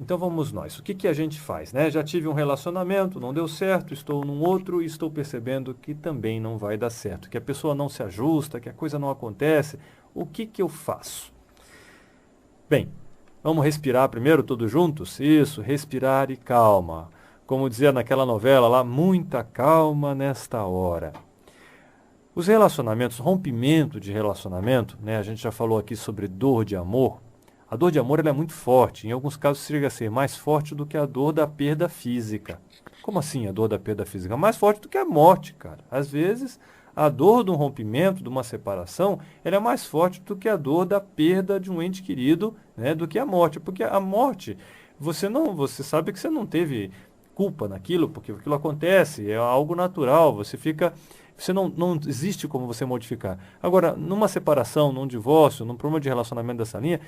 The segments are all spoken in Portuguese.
Então vamos nós. O que que a gente faz, né? Já tive um relacionamento, não deu certo, estou num outro e estou percebendo que também não vai dar certo, que a pessoa não se ajusta, que a coisa não acontece. O que que eu faço? Bem, vamos respirar primeiro todos juntos? Isso, respirar e calma. Como dizia naquela novela lá, muita calma nesta hora. Os relacionamentos, rompimento de relacionamento, né? A gente já falou aqui sobre dor de amor. A dor de amor ela é muito forte. Em alguns casos chega a ser mais forte do que a dor da perda física. Como assim a dor da perda física? Mais forte do que a morte, cara. Às vezes, a dor de um rompimento, de uma separação, ela é mais forte do que a dor da perda de um ente querido, né? Do que a morte. Porque a morte, você sabe que você não teve culpa naquilo, porque aquilo acontece, é algo natural. Você não existe como você modificar. Agora, numa separação, num divórcio, num problema de relacionamento dessa linha,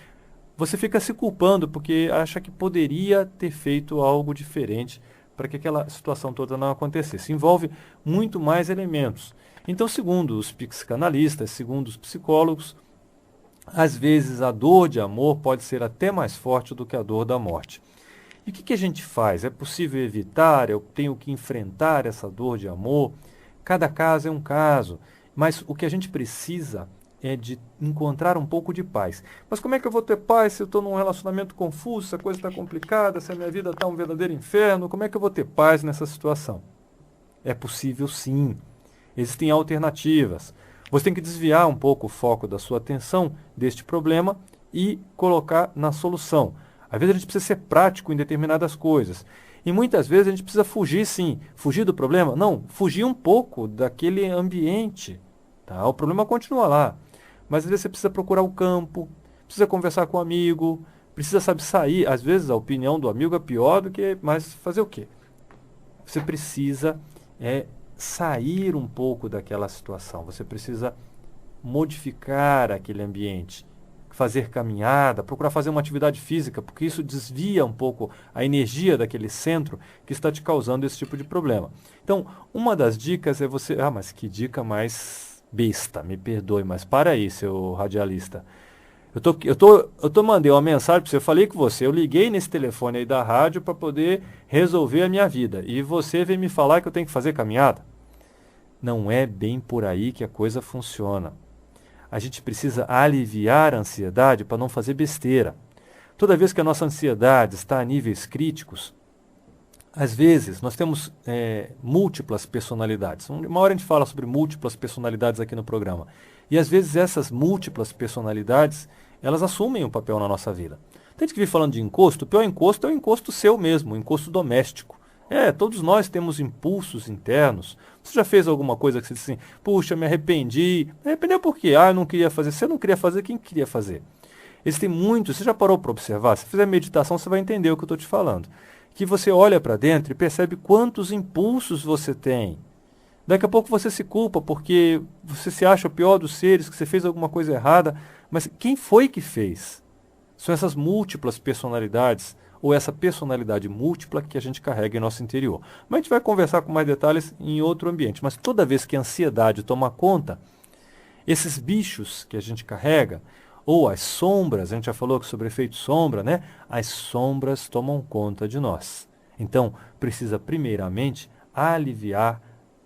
você fica se culpando porque acha que poderia ter feito algo diferente para que aquela situação toda não acontecesse. Envolve muito mais elementos. Então, segundo os psicanalistas, segundo os psicólogos, às vezes a dor de amor pode ser até mais forte do que a dor da morte. E o que que a gente faz? É possível evitar? Eu tenho que enfrentar essa dor de amor? Cada caso é um caso, mas o que a gente precisa é de encontrar um pouco de paz. Mas como é que eu vou ter paz se eu estou num relacionamento confuso, se a coisa está complicada, se a minha vida está um verdadeiro inferno? Como é que eu vou ter paz nessa situação? É possível sim. Existem alternativas. Você tem que desviar um pouco o foco da sua atenção deste problema e colocar na solução. Às vezes a gente precisa ser prático em determinadas coisas. E muitas vezes a gente precisa fugir, sim. Fugir do problema? Não, fugir um pouco daquele ambiente. Tá? O problema continua lá. Mas às vezes você precisa procurar o campo, precisa conversar com o amigo, precisa, sabe, sair. Às vezes a opinião do amigo é pior do que... Mas fazer o quê? Você precisa sair um pouco daquela situação. Você precisa modificar aquele ambiente, fazer caminhada, procurar fazer uma atividade física, porque isso desvia um pouco a energia daquele centro que está te causando esse tipo de problema. Então, uma das dicas é você... Ah, mas que dica mais besta, me perdoe, mas para aí, seu radialista. Eu mandei uma mensagem para você, eu falei com você, eu liguei nesse telefone aí da rádio para poder resolver a minha vida, e você vem me falar que eu tenho que fazer caminhada? Não é bem por aí que a coisa funciona. A gente precisa aliviar a ansiedade para não fazer besteira. Toda vez que a nossa ansiedade está a níveis críticos, às vezes nós temos múltiplas personalidades. Uma hora a gente fala sobre múltiplas personalidades aqui no programa. E às vezes essas múltiplas personalidades, elas assumem um papel na nossa vida. Tem gente que vive falando de encosto, o pior encosto é o encosto seu mesmo, o encosto doméstico. Todos nós temos impulsos internos. Você já fez alguma coisa que você disse assim, puxa, me arrependi. Me arrependeu por quê? Eu não queria fazer. Você não queria fazer, quem queria fazer? Existem muitos, você já parou para observar? Se fizer meditação, você vai entender o que eu estou te falando. Que você olha para dentro e percebe quantos impulsos você tem. Daqui a pouco você se culpa porque você se acha o pior dos seres, que você fez alguma coisa errada. Mas quem foi que fez? São essas múltiplas personalidades ou essa personalidade múltipla que a gente carrega em nosso interior. Mas a gente vai conversar com mais detalhes em outro ambiente. Mas toda vez que a ansiedade toma conta, esses bichos que a gente carrega, ou as sombras, a gente já falou sobre efeito sombra, né? As sombras tomam conta de nós. Então, precisa primeiramente aliviar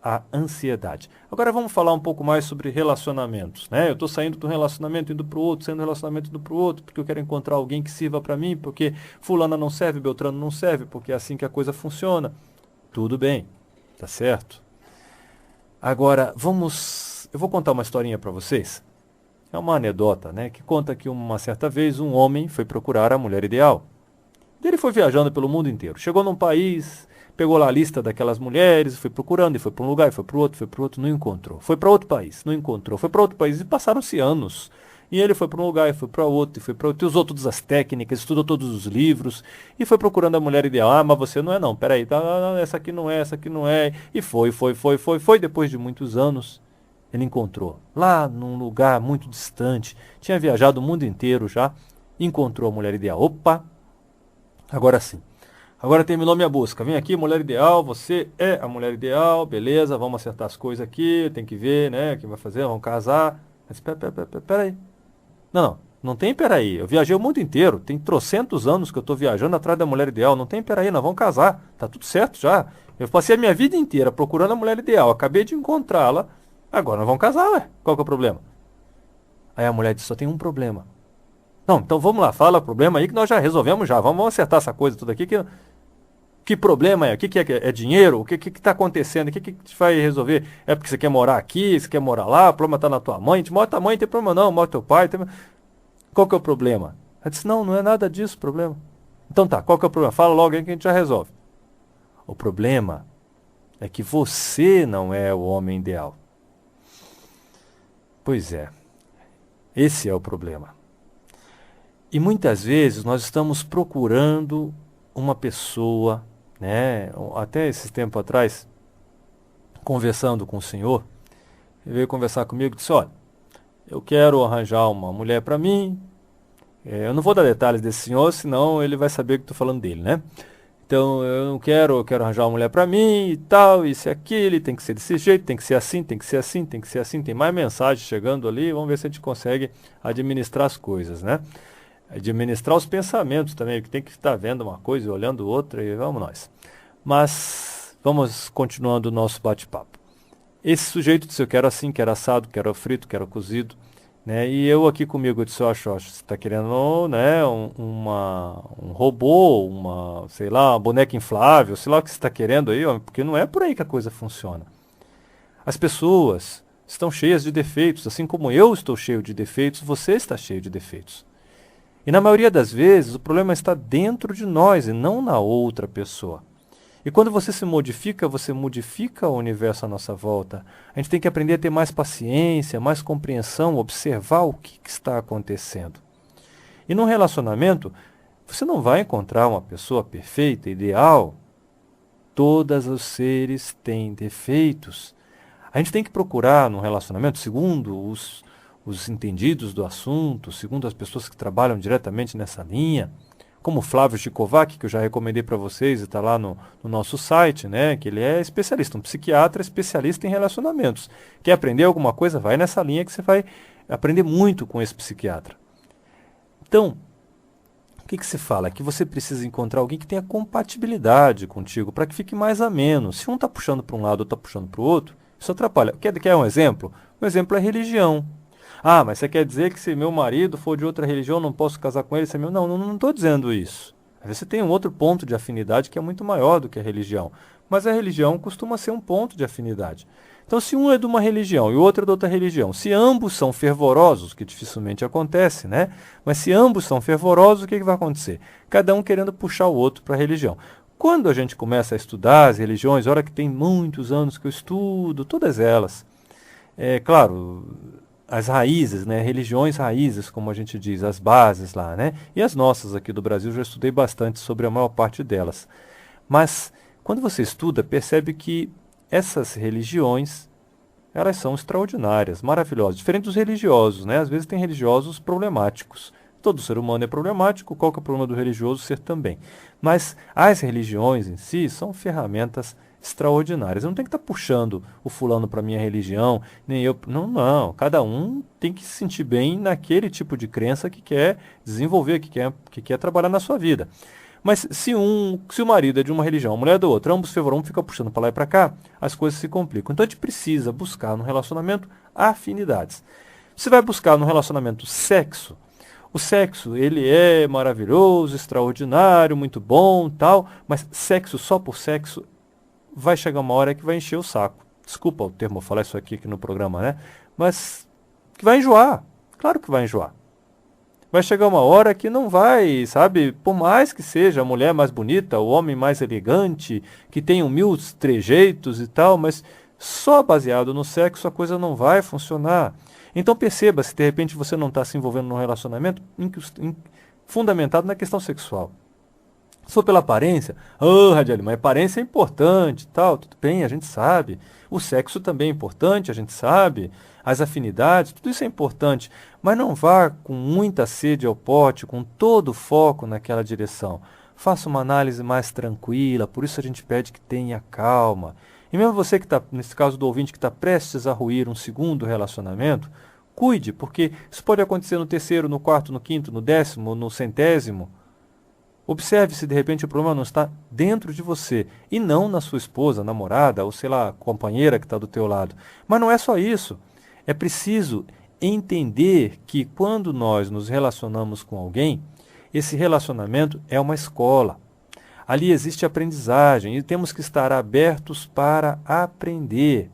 a ansiedade. Agora vamos falar um pouco mais sobre relacionamentos, né? Eu estou saindo de um relacionamento, indo para o outro, saindo de um relacionamento, indo para o outro, porque eu quero encontrar alguém que sirva para mim, porque fulana não serve, Beltrano não serve, porque é assim que a coisa funciona. Tudo bem, tá certo? Agora, eu vou contar uma historinha para vocês. É uma anedota, né? Que conta que uma certa vez um homem foi procurar a mulher ideal. Ele foi viajando pelo mundo inteiro. Chegou num país, pegou lá a lista daquelas mulheres, foi procurando, e foi para um lugar, e foi para o outro, não encontrou. Foi para outro país, não encontrou. Foi para outro país, e passaram-se anos. E ele foi para um lugar, e foi para outro, e foi para outro. E usou todas as técnicas, estudou todos os livros, e foi procurando a mulher ideal. Ah, mas você não é não, peraí, essa aqui não é, essa aqui não é. E foi. Depois de muitos anos, ele encontrou. Lá num lugar muito distante, tinha viajado o mundo inteiro já, encontrou a mulher ideal. Opa! Agora sim. Agora terminou minha busca. Vem aqui, mulher ideal, você é a mulher ideal, beleza, vamos acertar as coisas aqui, tem que ver, né, o que vai fazer, vamos casar. Mas peraí. Não tem peraí. Eu viajei o mundo inteiro. Tem trocentos anos que eu estou viajando atrás da mulher ideal. Não tem peraí, nós vamos casar. Tá tudo certo já. Eu passei a minha vida inteira procurando a mulher ideal. Acabei de encontrá-la. Agora nós vamos casar, ué. Qual que é o problema? Aí a mulher disse, só tem um problema. Não, então vamos lá, fala o problema aí que nós já resolvemos já. Vamos acertar essa coisa tudo aqui. Que problema é? O que é? É dinheiro? O que está acontecendo? O que vai resolver? É porque você quer morar aqui, você quer morar lá, o problema está na tua mãe. Mora tua mãe, não tem problema não, mora teu pai. Qual que é o problema? Ela disse, não é nada disso o problema. Então tá, qual que é o problema? Fala logo aí que a gente já resolve. O problema é que você não é o homem ideal. Pois é, esse é o problema. E muitas vezes nós estamos procurando uma pessoa, né? Até esse tempo atrás, conversando com o senhor, ele veio conversar comigo e disse, olha, eu quero arranjar uma mulher para mim. Eu não vou dar detalhes desse senhor, senão ele vai saber que estou falando dele, né? Então, eu quero arranjar uma mulher para mim e tal, isso e aquilo, tem que ser desse jeito, tem que ser assim, tem que ser assim, tem que ser assim. Tem mais mensagens chegando ali, vamos ver se a gente consegue administrar as coisas, né? Administrar os pensamentos também, que tem que estar vendo uma coisa e olhando outra, e vamos nós. Mas, vamos continuando o nosso bate-papo. Esse sujeito disse, eu quero assim, quero assado, quero frito, quero cozido. Né? E eu aqui comigo, eu disse, você está querendo, né, um robô, sei lá, uma boneca inflável, sei lá o que você está querendo aí, porque não é por aí que a coisa funciona. As pessoas estão cheias de defeitos, assim como eu estou cheio de defeitos, você está cheio de defeitos. E na maioria das vezes o problema está dentro de nós e não na outra pessoa. E quando você modifica o universo à nossa volta. A gente tem que aprender a ter mais paciência, mais compreensão, observar o que está acontecendo. E num relacionamento, você não vai encontrar uma pessoa perfeita, ideal. Todos os seres têm defeitos. A gente tem que procurar num relacionamento, segundo os entendidos do assunto, segundo as pessoas que trabalham diretamente nessa linha, como o Flávio Chicovac, que eu já recomendei para vocês, e está lá no nosso site, né? Que ele é especialista, um psiquiatra especialista em relacionamentos. Quer aprender alguma coisa? Vai nessa linha que você vai aprender muito com esse psiquiatra. Então, o que se fala? Que você precisa encontrar alguém que tenha compatibilidade contigo, para que fique mais ameno. Se um está puxando para um lado ou está puxando para o outro, isso atrapalha. Quer um exemplo? Um exemplo é religião. Ah, mas você quer dizer que se meu marido for de outra religião, não posso casar com ele? Não estou dizendo isso. Às vezes você tem um outro ponto de afinidade que é muito maior do que a religião. Mas a religião costuma ser um ponto de afinidade. Então, se um é de uma religião e o outro é de outra religião, se ambos são fervorosos, que dificilmente acontece, né? Mas se ambos são fervorosos, o que vai acontecer? Cada um querendo puxar o outro para a religião. Quando a gente começa a estudar as religiões, olha que tem muitos anos que eu estudo, todas elas. Claro, as raízes, né? Religiões raízes, como a gente diz, as bases lá, né? E as nossas aqui do Brasil, já estudei bastante sobre a maior parte delas. Mas, quando você estuda, percebe que essas religiões, elas são extraordinárias, maravilhosas. Diferente dos religiosos, né? Às vezes tem religiosos problemáticos. Todo ser humano é problemático, qual que é o problema do religioso ser também? Mas as religiões em si são ferramentas extraordinárias. Eu não tenho que estar puxando o fulano para a minha religião, nem eu. Não. Cada um tem que se sentir bem naquele tipo de crença que quer desenvolver, que quer trabalhar na sua vida. Mas se o marido é de uma religião, a mulher é da outra, ambos fervoram, fica puxando para lá e para cá, as coisas se complicam. Então a gente precisa buscar no relacionamento afinidades. Você vai buscar no relacionamento sexo. O sexo, ele é maravilhoso, extraordinário, muito bom, tal, mas sexo só por sexo vai chegar uma hora que vai encher o saco. Desculpa o termo, falar isso aqui no programa, né? Mas que vai enjoar. Claro que vai enjoar. Vai chegar uma hora que não vai, sabe? Por mais que seja a mulher mais bonita, o homem mais elegante, que tenha 1000 trejeitos e tal, mas só baseado no sexo a coisa não vai funcionar. Então perceba se de repente você não está se envolvendo num relacionamento fundamentado na questão sexual. Se for pela aparência, Radiali, mas a aparência é importante, tal, tudo bem, a gente sabe. O sexo também é importante, a gente sabe. As afinidades, tudo isso é importante. Mas não vá com muita sede ao pote, com todo o foco naquela direção. Faça uma análise mais tranquila, por isso a gente pede que tenha calma. E mesmo você que está, nesse caso do ouvinte, que está prestes a ruir um segundo relacionamento, cuide, porque isso pode acontecer no terceiro, no quarto, no quinto, no 10º, no 100º. Observe se de repente o problema não está dentro de você e não na sua esposa, namorada ou sei lá, companheira que está do teu lado. Mas não é só isso. É preciso entender que quando nós nos relacionamos com alguém, esse relacionamento é uma escola. Ali existe aprendizagem e temos que estar abertos para aprender.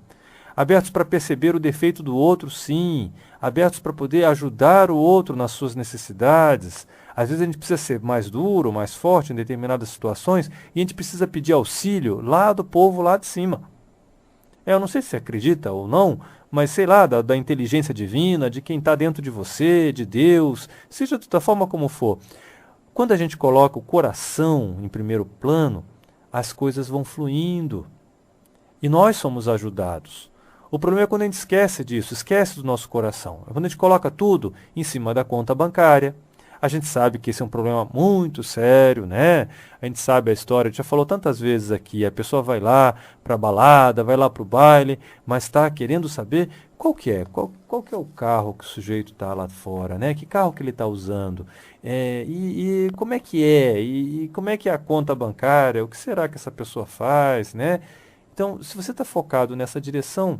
Abertos para perceber o defeito do outro, sim. Abertos para poder ajudar o outro nas suas necessidades. Às vezes a gente precisa ser mais duro, mais forte em determinadas situações e a gente precisa pedir auxílio lá do povo lá de cima. Eu não sei se você acredita ou não, mas sei lá, da inteligência divina, de quem está dentro de você, de Deus, seja da forma como for. Quando a gente coloca o coração em primeiro plano, as coisas vão fluindo e nós somos ajudados. O problema é quando a gente esquece disso, esquece do nosso coração. É quando a gente coloca tudo em cima da conta bancária. A gente sabe que esse é um problema muito sério, né? A gente sabe a história, a gente já falou tantas vezes aqui, a pessoa vai lá para a balada, vai lá para o baile, mas está querendo saber qual que é, qual que é o carro que o sujeito está lá fora, né? Que carro que ele está usando, e como é que é, e como é que é a conta bancária, o que será que essa pessoa faz, né? Então, se você está focado nessa direção,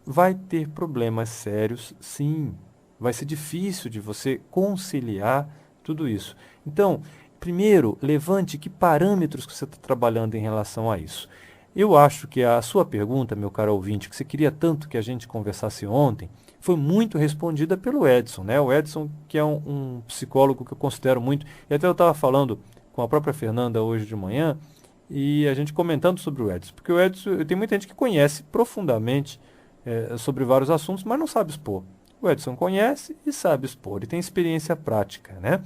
vai ter problemas sérios, sim. Vai ser difícil de você conciliar tudo isso. Então, primeiro, levante que parâmetros que você está trabalhando em relação a isso. Eu acho que a sua pergunta, meu caro ouvinte, que você queria tanto que a gente conversasse ontem, foi muito respondida pelo Edson, né? O Edson, que é um psicólogo que eu considero muito, e até eu estava falando com a própria Fernanda hoje de manhã, e a gente comentando sobre o Edson, porque o Edson, tem muita gente que conhece profundamente sobre vários assuntos, mas não sabe expor. O Edson conhece e sabe expor, ele tem experiência prática, né?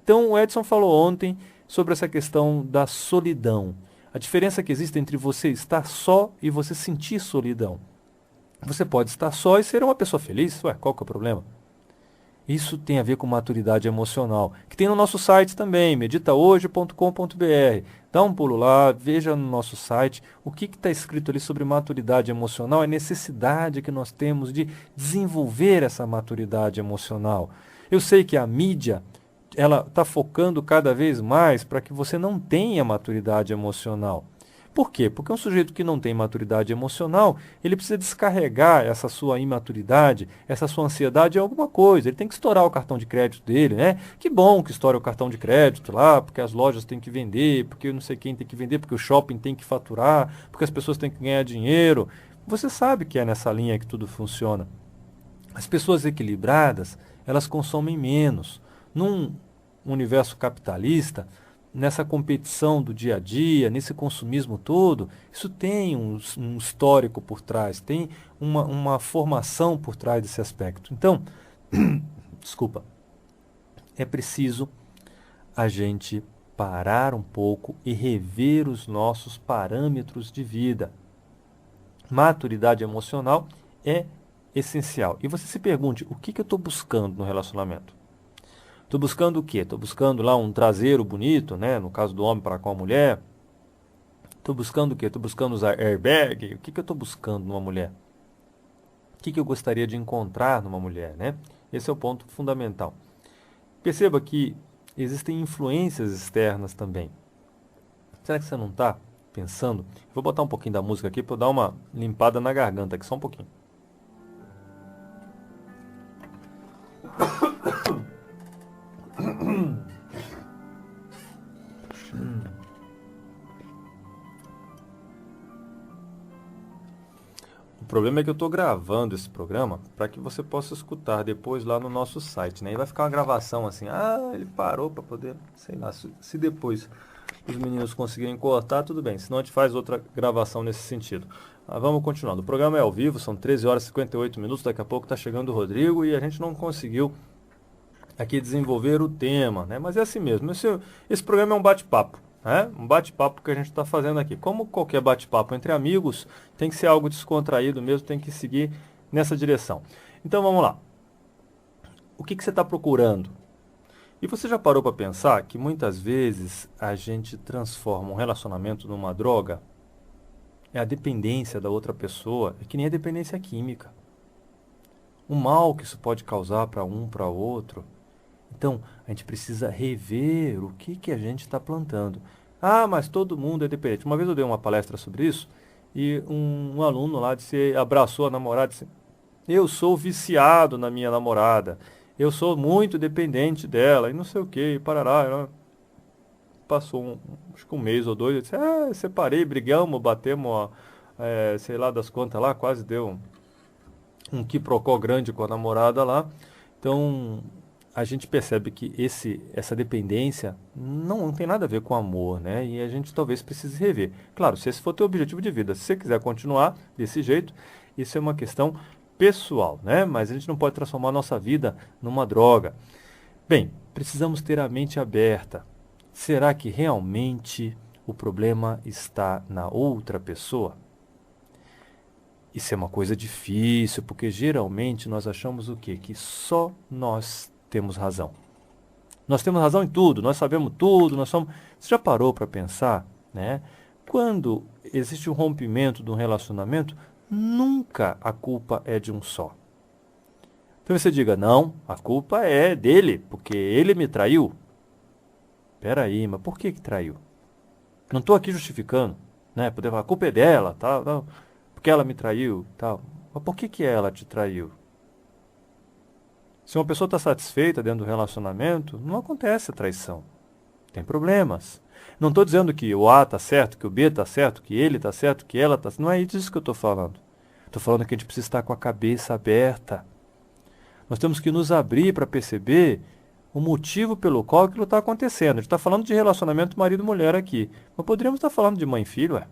Então, o Edson falou ontem sobre essa questão da solidão. A diferença que existe entre você estar só e você sentir solidão. Você pode estar só e ser uma pessoa feliz, ué, qual que é o problema? Isso tem a ver com maturidade emocional, que tem no nosso site também, meditahoje.com.br. Dá um pulo lá, veja no nosso site o que está escrito ali sobre maturidade emocional, a necessidade que nós temos de desenvolver essa maturidade emocional. Eu sei que a mídia ela está focando cada vez mais para que você não tenha maturidade emocional. Por quê? Porque um sujeito que não tem maturidade emocional, ele precisa descarregar essa sua imaturidade, essa sua ansiedade em alguma coisa. Ele tem que estourar o cartão de crédito dele, né? Que bom que estoura o cartão de crédito lá, porque as lojas têm que vender, porque não sei quem tem que vender, porque o shopping tem que faturar, porque as pessoas têm que ganhar dinheiro. Você sabe que é nessa linha que tudo funciona. As pessoas equilibradas, elas consomem menos. Num universo capitalista, nessa competição do dia a dia, nesse consumismo todo, isso tem um histórico por trás, tem uma formação por trás desse aspecto. Então, desculpa, é preciso a gente parar um pouco e rever os nossos parâmetros de vida. Maturidade emocional é essencial. E você se pergunte, o que eu estou buscando no relacionamento? Estou buscando o quê? Estou buscando lá um traseiro bonito, né? No caso do homem para com a mulher. Estou buscando o quê? Estou buscando usar airbag. O que eu estou buscando numa mulher? O que eu gostaria de encontrar numa mulher, né? Esse é o ponto fundamental. Perceba que existem influências externas também. Será que você não está pensando? Vou botar um pouquinho da música aqui para eu dar uma limpada na garganta aqui, só um pouquinho. O problema é que eu estou gravando esse programa para que você possa escutar depois lá no nosso site, né? E vai ficar uma gravação assim, ele parou para poder, sei lá, se depois os meninos conseguirem cortar, tudo bem, senão a gente faz outra gravação nesse sentido. Vamos continuando. O programa é ao vivo, são 13 horas e 58 minutos, daqui a pouco está chegando o Rodrigo e a gente não conseguiu aqui desenvolver o tema, né? Mas é assim mesmo, esse programa é um bate-papo. Um bate-papo que a gente está fazendo aqui. Como qualquer bate-papo entre amigos, tem que ser algo descontraído mesmo, tem que seguir nessa direção. Então vamos lá. O que você está procurando? E você já parou para pensar que muitas vezes a gente transforma um relacionamento numa droga? É a dependência da outra pessoa, é que nem a dependência química. o mal que isso pode causar para um, para outro. Então, a gente precisa rever o que a gente está plantando. Ah, mas todo mundo é dependente. Uma vez eu dei uma palestra sobre isso e um aluno lá disse, abraçou a namorada e disse, eu sou viciado na minha namorada, eu sou muito dependente dela e não sei o que, parará. Passou acho que um mês ou dois, eu disse, separei, brigamos, batemos, sei lá das quantas lá, quase deu um quiprocó grande com a namorada lá. Então, a gente percebe que essa dependência não tem nada a ver com amor, né? E a gente talvez precise rever. Claro, se esse for o teu objetivo de vida, se você quiser continuar desse jeito, isso é uma questão pessoal, né? Mas a gente não pode transformar a nossa vida numa droga. Bem, precisamos ter a mente aberta. Será que realmente o problema está na outra pessoa? Isso é uma coisa difícil, porque geralmente nós achamos o quê? Que só nós temos razão. Nós temos razão em tudo, nós sabemos tudo, nós somos... Você já parou para pensar, né? Quando existe um rompimento de um relacionamento, nunca a culpa é de um só. Então você diga, não, a culpa é dele, porque ele me traiu. Peraí, mas por que traiu? Não estou aqui justificando, né? Poder falar, a culpa é dela, tal, não, porque ela me traiu, tal. Mas por que ela te traiu? Se uma pessoa está satisfeita dentro do relacionamento, não acontece a traição. Tem problemas. Não estou dizendo que o A está certo, que o B está certo, que ele está certo, que ela está certo. Não é disso que eu estou falando. Estou falando que a gente precisa estar com a cabeça aberta. Nós temos que nos abrir para perceber o motivo pelo qual aquilo está acontecendo. A gente está falando de relacionamento marido-mulher aqui. Mas poderíamos estar falando de mãe e filho, ué.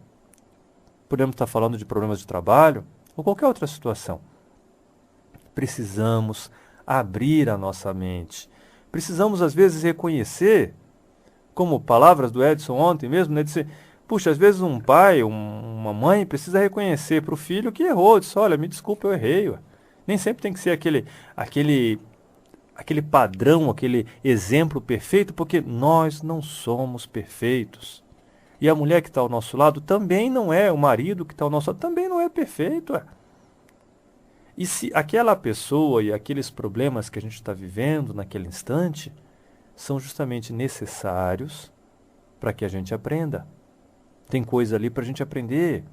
Podemos estar falando de problemas de trabalho ou qualquer outra situação. Precisamos abrir a nossa mente. Precisamos, às vezes, reconhecer, como palavras do Edson ontem mesmo, né, dizer, puxa, às vezes um pai, uma mãe precisa reconhecer para o filho que errou. Diz, olha, me desculpa, eu errei. Ué. Nem sempre tem que ser aquele padrão, aquele exemplo perfeito, porque nós não somos perfeitos. E a mulher que está ao nosso lado também não é, o marido que está ao nosso lado também não é perfeito. Ué. E se aquela pessoa e aqueles problemas que a gente está vivendo naquele instante são justamente necessários para que a gente aprenda. Tem coisa ali para a gente aprender.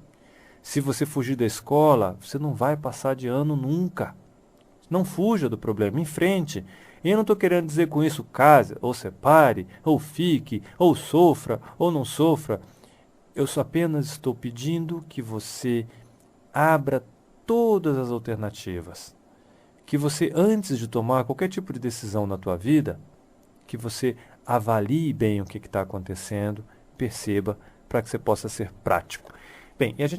Se você fugir da escola, você não vai passar de ano nunca. Não fuja do problema, enfrente. E eu não estou querendo dizer com isso case, ou separe, ou fique, ou sofra, ou não sofra. Eu só apenas estou pedindo que você abra todas as alternativas. Que você, antes de tomar qualquer tipo de decisão na tua vida, que você avalie bem o que está acontecendo, perceba, para que você possa ser prático. Bem, e a gente